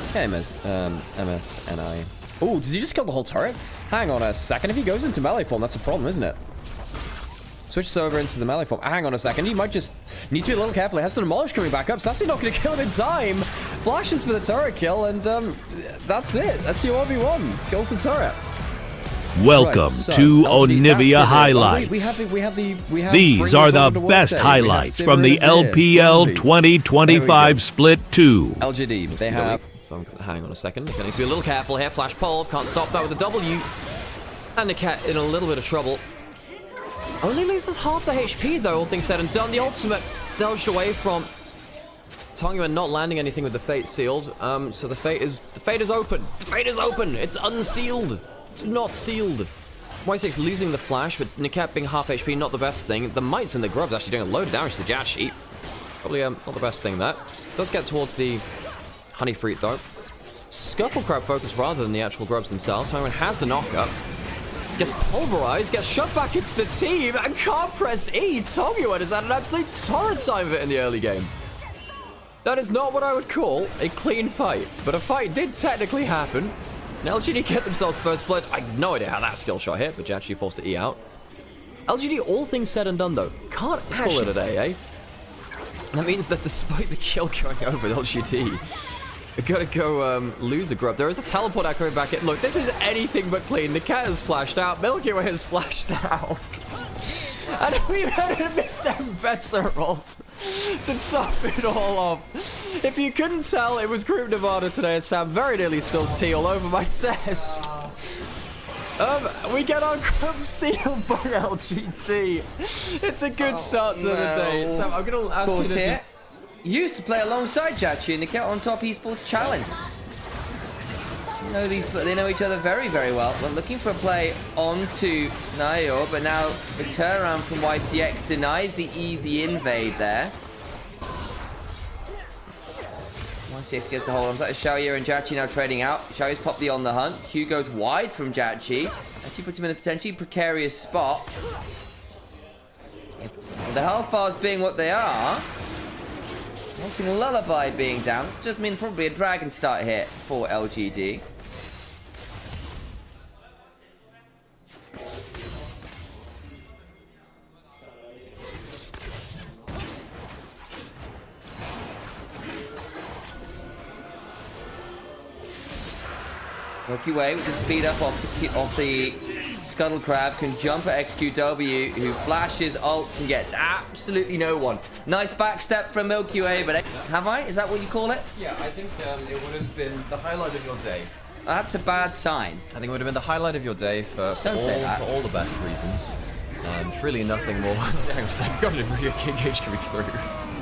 Okay, MSNI. Ooh, does he just kill the whole turret? Hang on a second. If he goes into melee form, that's a problem, isn't it? Switches over into the melee form. Hang on a second. He might just need to be a little careful. He has the demolish coming back up. Sassy not going to kill him in time. Flashes for the turret kill, and that's it. That's your 1v1. Kills the turret. Welcome Right, so, to LGD, Onivia oh, highlights. These are the best highlights from the LPL 2025 Split 2. LGD, they have... Hang on a second. They're going to be a little careful here. Flash pole. Can't stop that with a W. And the cat in a little bit of trouble. Only loses half the HP, though, all things said and done. The ultimate dodged away from Tongyuan not landing anything with the Fate sealed. So the Fate is open. The Fate is open. It's unsealed. It's not sealed. Y6 losing the flash, but Niket being half HP, not the best thing. The Mites and the Grubs actually doing a load of damage to the Jachi. Probably not the best thing there. Does get towards the Honey Fruit, though. Scuttle Crab focus rather than the actual Grubs themselves. Tongyuan has the knockup. Gets pulverized, gets shoved back into the team, and can't press E. Tongyuan has had an absolute torrid time of it in the early game. That is not what I would call a clean fight, but a fight did technically happen. And LGD get themselves first blood. I have no idea how that skill shot hit, but Jachi forced to E out. LGD, all things said and done, though, can't call it a day, eh? That means that despite the kill going over with LGD, we're gonna go lose a Grub. There is a teleport out coming back in. Look, this is anything but clean. The cat has flashed out. Milky Way has flashed out. And we've had a missed Ambassador to top it all off. If you couldn't tell, it was Group Nevada today, and Sam very nearly spills tea all over my desk. We get our Grub sealed by LGD. It's a good start to the day. Sam, I'm gonna ask you to... Used to play alongside Jachi and Niket on top esports challenges. They know each other very, very well. We're looking for a play onto Nayo, but now the turnaround from YCX denies the easy invade there. YCX gets the hold on that. Xiaoye and Jachi now trading out. Xiaoye's popped the on the hunt. Q goes wide from Jachi. Actually puts him in a potentially precarious spot. With the health bars being what they are, Wanting Lullaby being down, it's just mean probably a dragon start hit for LGD. Milky Way with the speed up off the Scuttle Crab can jump at XQW, who flashes, ults, and gets absolutely no one. Nice backstep from Milky Way, but have I? Is that what you call it? Yeah, I think it would have been the highlight of your day. That's a bad sign. I think it would have been the highlight of your day for all the best reasons. And really nothing more. Hang on a second, got a really engage coming through.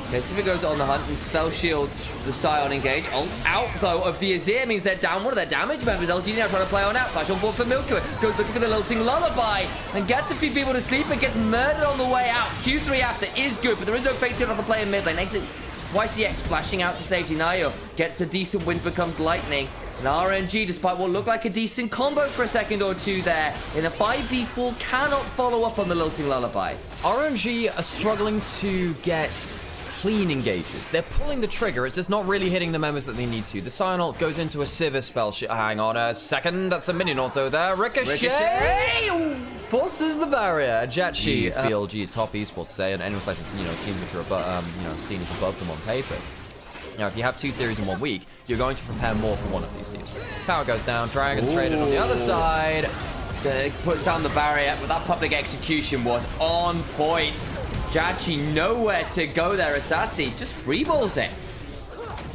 Okay, Civic goes on the hunt and spell shields the Scion engage. Ult out, though, of the Azir means they're down one of their damage members. LGD now trying to play on out. Flash on board for Milky Way. Goes looking for the lilting Lullaby and gets a few people to sleep and gets murdered on the way out. Q3 after is good, but there is no fate shield on the play in mid lane. YCX flashing out to safety. Nayo gets a decent win, becomes lightning. And RNG, despite what looked like a decent combo for a second or two there, in a 5v4, cannot follow up on the lilting Lullaby. RNG are struggling to get clean engages. They're pulling the trigger, it's just not really hitting the members that they need to. The Scion ult goes into a Sivir spell. Hang on a second, that's a minion auto there. Ricochet! Forces the barrier. Jachi is BLG's top esports today, and anyone's like, teams which are seen as above them on paper. Now, if you have 2 series in 1 week, you're going to prepare more for one of these teams. Tower goes down, Dragon's traded on the other side. Puts down the barrier, but that public execution was on point. Jachi nowhere to go there. Assassi just freeballs it.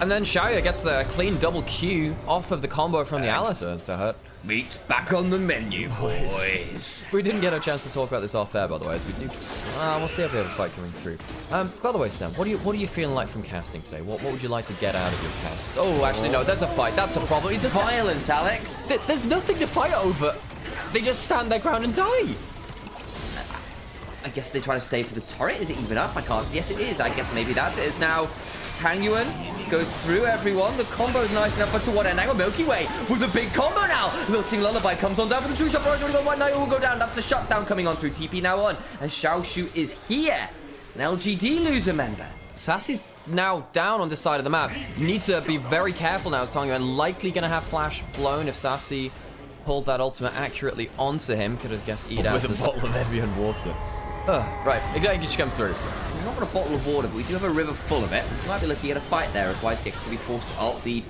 And then Xiaoye gets the clean double Q off of the combo from the Alistair to hurt. Meat's back on the menu, boys. We didn't get a chance to talk about this off air, by the way, as we do. We'll see if we have a fight coming through. By the way, Sam, what are you feeling like from casting today? What would you like to get out of your casts? Oh, actually, no, there's a fight. That's a problem. It's just violence, Alex. There's nothing to fight over. They just stand their ground and die. I guess they try to stay for the turret. Is it even up? I can't. Yes, it is. I guess maybe that's it. It's now Tongyuan goes through everyone. The combo's nice enough, but to what end? Angle Milky Way with a big combo now. Lilting Lullaby comes on down for the 2-shot. One Nayo will go down. That's a shutdown coming on through. TP now on. And Xiao Shu is here. An LGD lose a member. Sassy's now down on this side of the map. You need to be very careful now, as Tangyuan likely going to have flash blown if Sassy pulled that ultimate accurately onto him. Could have guessed eat out with a bottle of Evian water. Right, exactly, just come through. We've not got a bottle of water, but we do have a river full of it. We might be looking at a fight there as YCX can be forced to ult. The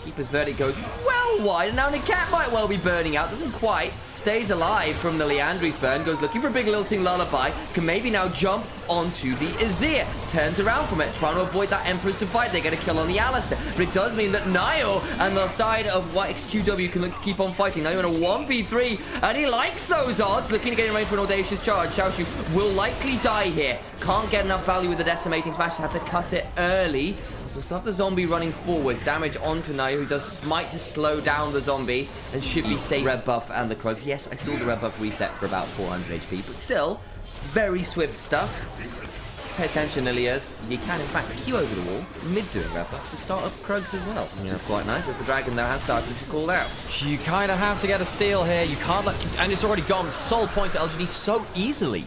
Keeper's verdict goes well wide, and now Nikat might well be burning out. Doesn't quite. Stays alive from the Leandri's burn. Goes looking for a big lilting lullaby. Can maybe now jump onto the Azir. Turns around from it, trying to avoid that Emperor's Divide. They get a kill on the Alistair. But it does mean that Nio and the side of YXQW can look to keep on fighting. Now you're in a 1v3, and he likes those odds. Looking to get in range for an audacious charge. Xiaoshu will likely die here. Can't get enough value with the decimating smash. Have to cut it early. So stop the zombie running forwards. Damage onto Naya, who does smite to slow down the zombie and should be safe. Red buff and the Krugs. Yes, I saw the red buff reset for about 400 HP, but still, very swift stuff. Pay attention, Ilias. You can, in fact, queue over the wall, mid-doing red buff, to start up Krugs as well. Yeah, quite nice, as the dragon there has started to call out. You kind of have to get a steal here. You can't let... And it's already gone. Soul point to LGD so easily.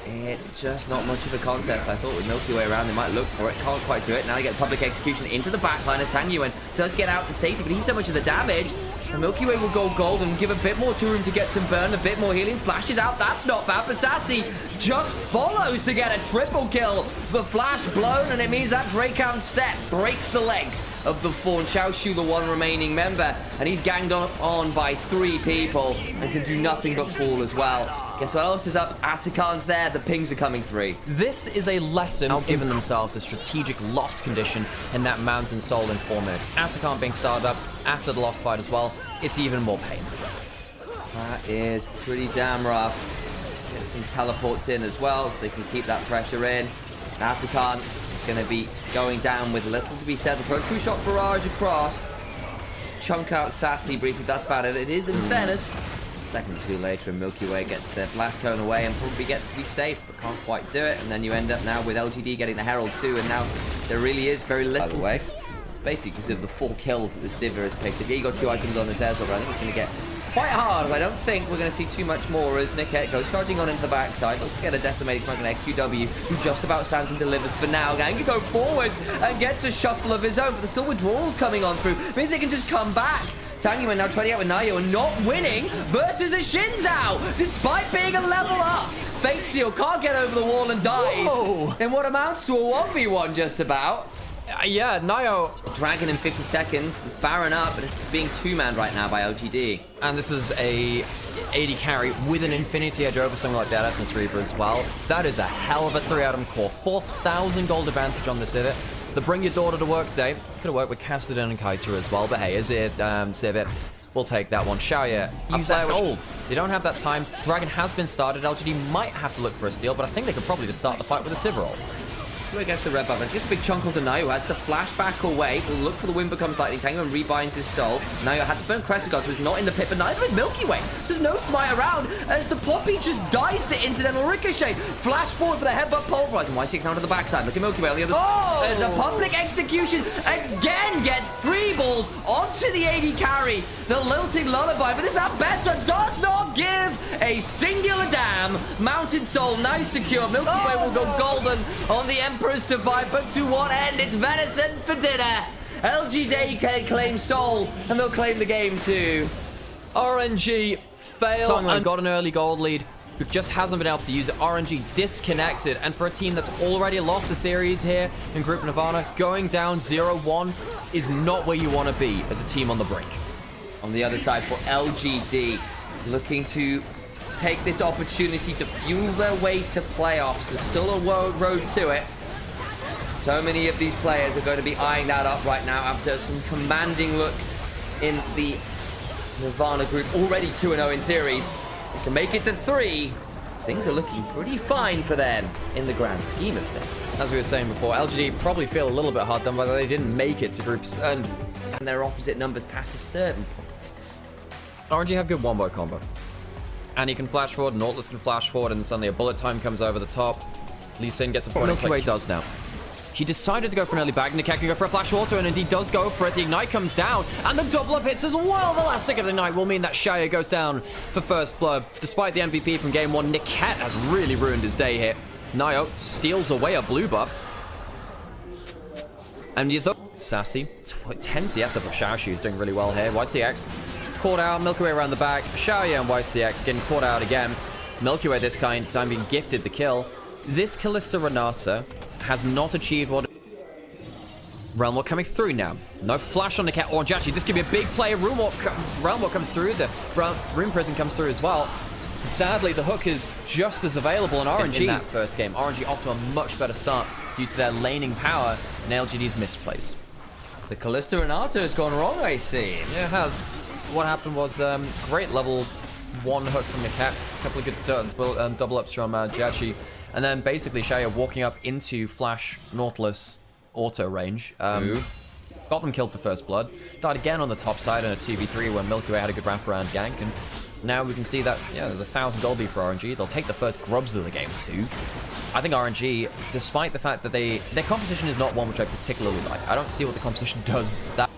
It's just not much of a contest. I thought with Milky Way around, they might look for it. Can't quite do it. Now they get public execution into the backline as Tangyuan does get out to safety, but he's so much of the damage. And Milky Way will go gold and give a bit more to room to get some burn, a bit more healing. Flashes out. That's not bad. But Sassy just follows to get a triple kill. The flash blown, and it means that Drakehound step breaks the legs of the Fawn. Xiaoshu, the one remaining member, and he's ganged on by 3 people and can do nothing but fall as well. Guess what else is up? Atakan's there. The pings are coming through. This is a lesson now given themselves a strategic loss condition in that Mountain Soul in 4 minutes. Atakan being started up after the lost fight as well. It's even more pain. That is pretty damn rough. Get some teleports in as well so they can keep that pressure in. Atakan is going to be going down with little to be said. The true shot barrage across. Chunk out Sassy briefly. That's about it. It is in fairness. Second or two later, and Milky Way gets the blast cone away and probably gets to be safe, but can't quite do it. And then you end up now with LGD getting the Herald too, and now there really is very little. By the way, basically because of the 4 kills that the Sivir has picked. If he got 2 items on this airdrop, I think it's going to get quite hard. I don't think we're going to see too much more as Niket goes charging on into the backside. Let's get a decimated smoke on XQW, who just about stands and delivers for now. Going to go forward and gets a shuffle of his own, but there's still withdrawals coming on through. Means they can just come back. Tangyuan now trying out with Nayo and not winning versus a Shinzao, despite being a level up. Fate Seal can't get over the wall and dies. Whoa. In what amounts to a 1v1 just about. Yeah, Nayo. Dragon in 50 seconds. It's Baron up, but it's being 2-manned right now by LGD. And this is a AD carry with an Infinity Edge over something like that Essence Reaver as well. That is a hell of a 3-item core. 4,000 gold advantage on this Sivir. The Bring Your Daughter to Work day. Could have worked with Cassidy and Kaiser as well, but hey, is it Sivir? We'll take that one. Xiaoya, use that gold. They don't have that time. Dragon has been started. LGD might have to look for a steal, but I think they could probably just start the fight with a Sivir ult. Against the red buff, and gets a big chunk onto Nayo, has the flashback away. Will look for the wind becomes lightning. Tango and rebinds his soul. Nayo had to burn Crescent, so he's not in the pit, but neither is Milky Way. So there's no smite around as the Poppy just dies to incidental ricochet. Flash forward for the headbutt pulverize, and Y6 now to the backside. Look at Milky Way on the other side. There's a public execution again. Gets freeballed onto the AD carry. The lilting lullaby, but this Abessa does not give a singular damn. Mountain Soul now secure. Milky Way will go golden on the Emperor's Divide, but to what end? It's venison for dinner. LGD can claim Soul, and they'll claim the game too. RNG fail and got an early gold lead, who just hasn't been able to use it. RNG disconnected, and for a team that's already lost the series here in Group Nirvana, going down 0-1 is not where you want to be as a team on the brink. On the other side for LGD, looking to take this opportunity to fuel their way to playoffs. There's still a road to it. So many of these players are going to be eyeing that up right now after some commanding looks in the Nirvana group. Already 2-0 in series. They can make it to 3. Things are looking pretty fine for them in the grand scheme of things. As we were saying before, LGD probably feel a little bit hard done by that they didn't make it to groups, and their opposite numbers past a certain point. RNG have good one-boy combo. And he can flash forward, Nautilus can flash forward, and then suddenly a bullet time comes over the top. Lee Sin gets a point. Milky Way does now. He decided to go for an early bag. Niket can go for a flash auto, and indeed does go for it. The Ignite comes down, and the double up hits as well. The last tick of the Ignite will mean that Xiaoya goes down for first blood. Despite the MVP from game 1, Niket has really ruined his day here. Nayo steals away a blue buff. And you thought Sassy, 10 CS up of Xiaoxu is doing really well here. YCX caught out, Milky Way around the back. Xiaoya and YCX getting caught out again. Milky Way this time being gifted the kill. This Kalista Renata has not achieved what... Realm Walk coming through now. No flash on the cat or Jachi. This could be a big play. Realm Walk comes through. The Rune Prison comes through as well. Sadly, the hook is just as available in RNG in that first game. RNG off to a much better start due to their laning power and LGD's misplays. The Kalista Renata has gone wrong, I see. Yeah, it has. What happened was great level 1 hook from the cat. A couple of good double ups from Jachi. And then basically Xiaoya walking up into Flash Nautilus auto range. Got them killed for first blood. Died again on the top side in a 2v3 where Milky Way had a good wraparound gank. And now we can see that, yeah, there's 1,000 gold lead for RNG. They'll take the first grubs of the game too. I think RNG, despite the fact that their composition is not one which I particularly like. I don't see what the composition does that.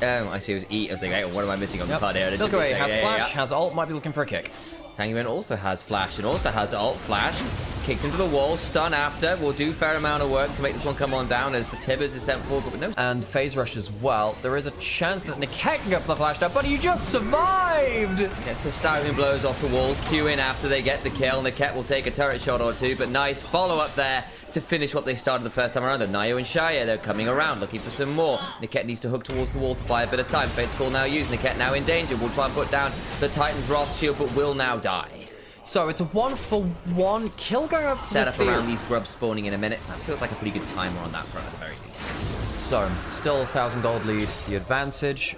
I see it was E. I was thinking, hey, what am I missing on the card here? Milky Way has flash, has ult, might be looking for a kick. Tangyuan also has flash and also has ult flash. Kicks into the wall, stun after. Will do a fair amount of work to make this one come on down as the Tibbers is sent forward, but no. And phase rush as well. There is a chance that Niket can go for the flash now, but you just survived! Gets the staggering blows off the wall. Q in after they get the kill. Niket will take a turret shot or two, but nice follow-up there to finish what they started the first time around. The Nayo and Xiaoya, they're coming around, looking for some more. Niket needs to hook towards the wall to buy a bit of time. Fate's Call now used. Niket now in danger. Will try and put down the Titan's Wrath shield, but will now die. So it's a 1-for-1 kill going up to set up around these grubs spawning in a minute. That feels like a pretty good timer on that front at the very least. So still 1,000 gold lead, the advantage.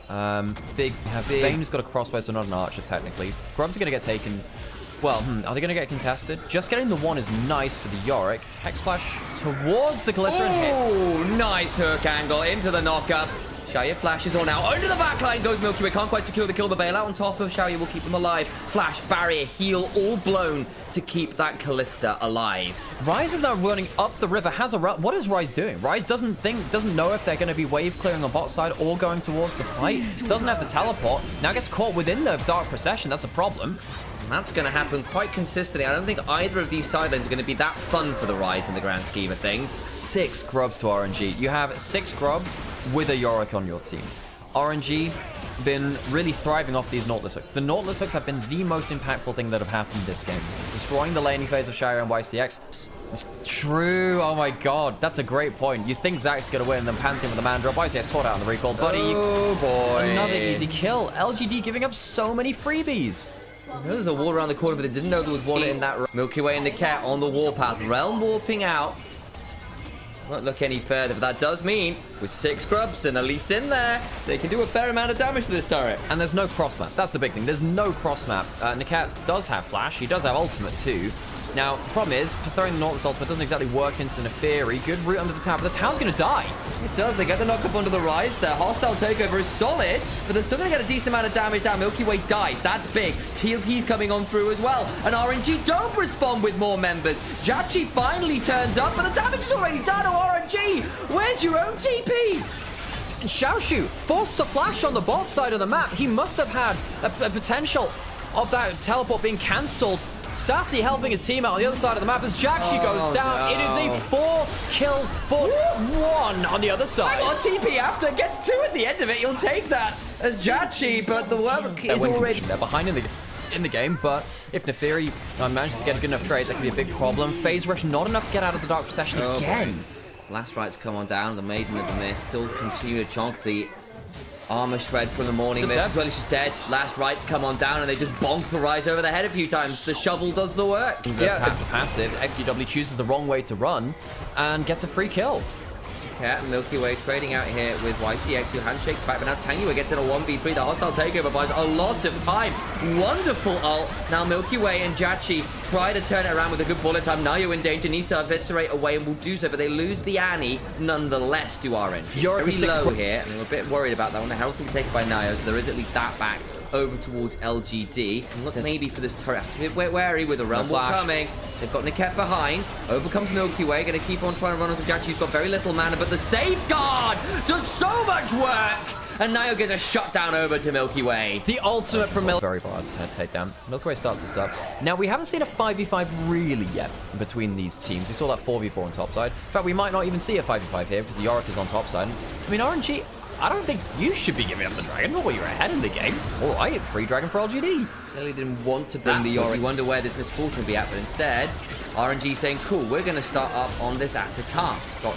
Big. Vane's got a crossbow, so not an archer technically. Grubs are going to get taken. Well, are they going to get contested? Just getting the 1 is nice for the Yorick. Hex Flash towards the Kalista and hits. Oh, nice hook angle into the knockup. Xiaoya flashes on out. Under the backline goes Milky Way. Can't quite secure the kill. The bailout on top of Xiaoya will keep them alive. Flash, barrier, heal, all blown to keep that Kalista alive. Ryze is now running up the river. Has a what is Ryze doing? Ryze doesn't know if they're going to be wave clearing on bot side or going towards the fight. Doesn't have the teleport. Now gets caught within the dark procession. That's a problem. That's going to happen quite consistently. I don't think either of these sidelines are going to be that fun for the Ryze in the grand scheme of things. 6 grubs to RNG. You have 6 grubs with a Yorick on your team. RNG been really thriving off these Nautilus hooks. The Nautilus hooks have been the most impactful thing that have happened this game. Destroying the laning phase of Xiaoya and YCX. True. Oh my god. That's a great point. You think Zach's going to win, then Pantheon with the man drop. YCX caught out on the recall. Buddy. Oh boy. Another easy kill. LGD giving up so many freebies. There's a wall around the corner, but they didn't know there was one in that. Milky Way and the cat on the warpath. Realm warping out. Won't look any further, but that does mean with 6 grubs and Elise in there, they can do a fair amount of damage to this turret. And there's no cross map. That's the big thing. There's no cross map. Niket does have flash. He does have ultimate too. Now, the problem is, throwing the Nautilus ultimate doesn't exactly work into the Neferi. Good route under the tower, but the tower's going to die. It does. They get the knock-up onto the Ryze. Their hostile takeover is solid, but they're still going to get a decent amount of damage down. Milky Way dies. That's big. TLP's coming on through as well. And RNG don't respond with more members. Jachi finally turns up, but the damage is already done. Oh, RNG, where's your own TP? Xiaoxu forced the flash on the bot side of the map. He must have had a potential of that teleport being cancelled. Sassy helping his team out on the other side of the map as Jachi goes down. No. It is a 4 kills for 1 on the other side. Hang on, TP after gets 2 at the end of it. You'll take that as Jachi, but the work is already... They're behind in the game, but if Neferi manages to get a good enough trade, that could be a big problem. Phase rush not enough to get out of the dark procession again. Boy. Last rights come on down. The Maiden of the Mist still continue to chonk the armor shred from the morning mist as well. She's dead. Last rights come on down and they just bonk the Ryze over the head a few times. The shovel does the work. Yeah, passive. XQW chooses the wrong way to run and gets a free kill. Cat and Milky Way trading out here with YCX, who handshakes back, but now Tangyuan gets in a 1v3. The hostile takeover buys a lot of time. Wonderful ult. Now Milky Way and Jachi try to turn it around with a good bullet time. Nayo in danger, needs to eviscerate away and will do so, but they lose the Annie nonetheless to RNG. You're very low here, and we're a bit worried about that one. The health will be taken by Nayo, so there is at least that back over towards LGD. And look maybe for this turret. A bit wary with the Realm Walk coming. They've got Niket behind. Overcomes Milky Way. Going to keep on trying to run onto Jachi. He's got very little mana, but the safeguard does so much work. and Nio gets a shutdown over to Milky Way. The ultimate from Milky Way. Very hard takedown. Milky Way starts this up. Now, we haven't seen a 5v5 really yet between these teams. We saw that 4v4 on top side. In fact, we might not even see a 5v5 here because the Yorick is on top side. I mean, RNG, I don't think you should be giving up the dragon. Not while you're ahead in the game. All right, free dragon for LGD. Clearly didn't want to bring the Yorick. You wonder where this misfortune will be at, but instead, RNG saying, cool, we're going to start up on this Atacama. Got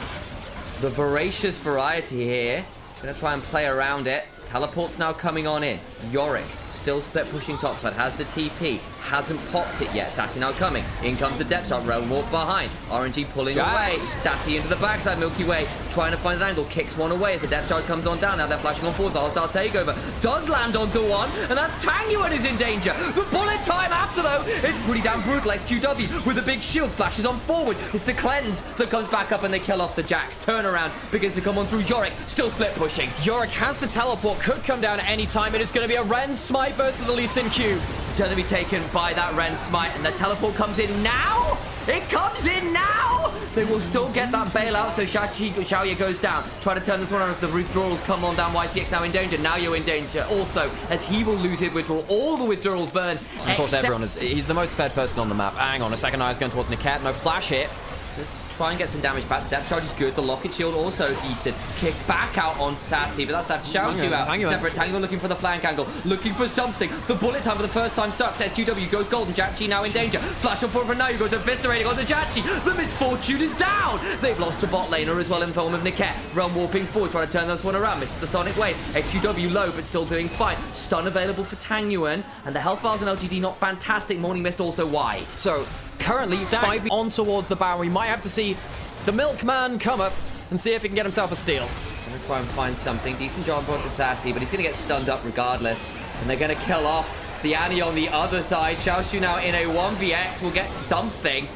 the voracious variety here. Going to try and play around it. Teleport's now coming on in. Yorick still split pushing topside. Has the TP. Hasn't popped it yet. Sassy now coming. In comes the depth shot. Realm Warp behind. RNG pulling away. Sassy into the backside. Milky Way trying to find an angle. Kicks one away as the depth charge comes on down. Now they're flashing on forward. The hostile takeover does land onto one. And that's Tangyuan is in danger. The bullet time after, though, is pretty damn brutal. XQW with a big shield. Flashes on forward. It's the cleanse that comes back up and they kill off the Jax. Turnaround begins to come on through. Yorick still split pushing. Yorick has the teleport. Could come down at any time. It is going to be a Ren Smite versus the Lee Sin Q. Going to be taken by that Ren Smite, and the teleport comes in now. It comes in now. They will still get that bailout, so Xiaoye goes down. Try to turn this one around as the withdrawals come on down. YCX now in danger. Now you're in danger also, as he will lose his withdrawal. All the withdrawals burn. Of course, everyone is. He's the most fed person on the map. Hang on a second. Now he's going towards Niket. No flash hit. Just try and get some damage back. The depth charge is good. The locket shield also decent. Kick back out on Sassy, but that's left Xiaoyu out. Separate Tango looking for the flank angle. Looking for something. The bullet time for the first time sucks. SQW goes golden. Jachi now in danger. Flash on forward for Nayu. Goes eviscerating onto Jachi. The misfortune is down. They've lost the bot laner as well in form of Niket. Realm warping forward. Trying to turn this one around. Misses the sonic wave. XQW low, but still doing fine. Stun available for Tangyuan. And the health bars on LGD not fantastic. Morning Mist also wide. So currently, 5 on towards the Baron. We might have to see the Milkman come up and see if he can get himself a steal. Going to try and find something. Decent job brought to Sassy, but he's going to get stunned up regardless. And they're going to kill off the Annie on the other side. Xiaoshu now in a 1vx will get something.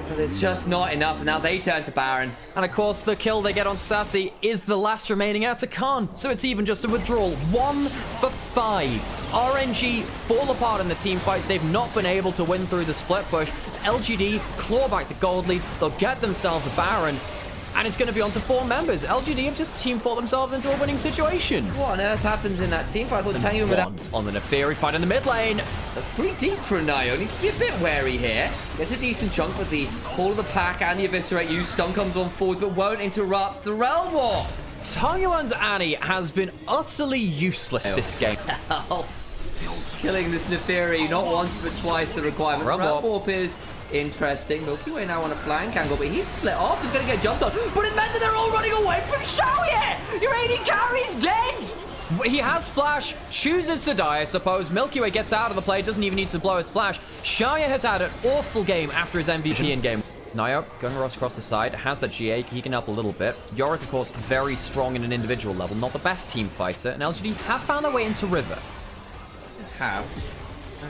But it's just not enough. And now they turn to Baron. And of course, the kill they get on Sassy is the last remaining Atacama. So it's even just a withdrawal. 1 for 5. RNG fall apart in the team fights. They've not been able to win through the split push. LGD claw back the gold lead. They'll get themselves a Baron. And it's going to be on to 4 members. LGD have just team fought themselves into a winning situation. What on earth happens in that team fight? I thought Tangyuan would have... On the Neferi fight in the mid lane. That's pretty deep for a Nio. Needs to be a bit wary here. Gets a decent chunk with the Call of the Pack and the Eviscerate use. Stun comes on forward, but won't interrupt the Realm War. Tangyuan's Annie has been utterly useless this game. Killing this Neferi not once but twice the requirement. Realm Warp is interesting. Milky Way now on a flank angle, but he's split off. He's going to get jumped on. But it meant that they're all running away from Xiaoye. Your AD carry's dead. He has flash, chooses to die, I suppose. Milky Way gets out of the play, doesn't even need to blow his flash. Xiaoye has had an awful game after his MVP in game. Nio going across the side, has that GA, he can help a little bit. Yorick, of course, very strong in an individual level, not the best team fighter, and LGD have found their way into River. I'll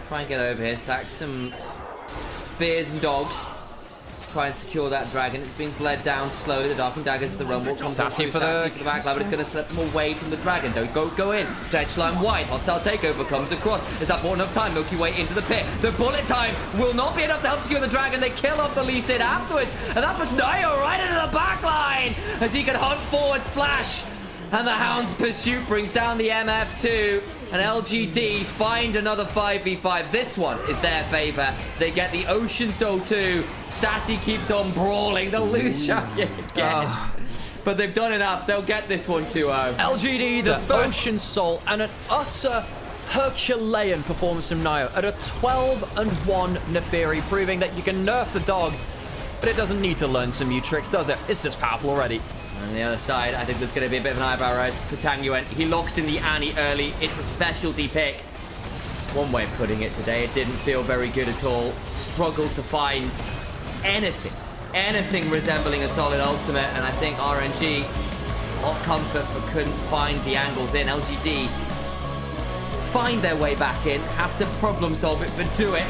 try and get over here, stack some spears and dogs. Try and secure that dragon. It's being bled down slowly. The Darkened Daggers of the Rumble comes Sassy for the back line, but it's going to slip them away from the dragon. Don't go in. Dredge line wide. Hostile takeover comes across. Is that bought enough time? Milky Way into the pit. The bullet time will not be enough to help secure the dragon. They kill off the Lee Sin afterwards, and that puts Nio right into the back line as he can hunt forward, flash. And the Hound's pursuit brings down the MF2. And LGD find another 5v5. This one is their favor. They get the Ocean Soul 2. Sassy keeps on brawling. They'll lose Xiaoye again. But they've done enough. They'll get this one 2-0. LGD, the Ocean Soul, and an utter Herculean performance from Nio at a 12-1 Neferi, proving that you can nerf the dog, but it doesn't need to learn some new tricks, does it? It's just powerful already. On the other side, I think there's going to be a bit of an eyebrow raise for Tangyuan. He locks in the Annie early. It's a specialty pick. One way of putting it today, it didn't feel very good at all. Struggled to find anything resembling a solid ultimate, and I think RNG got comfort but couldn't find the angles in. LGD find their way back in, have to problem solve it, but do it.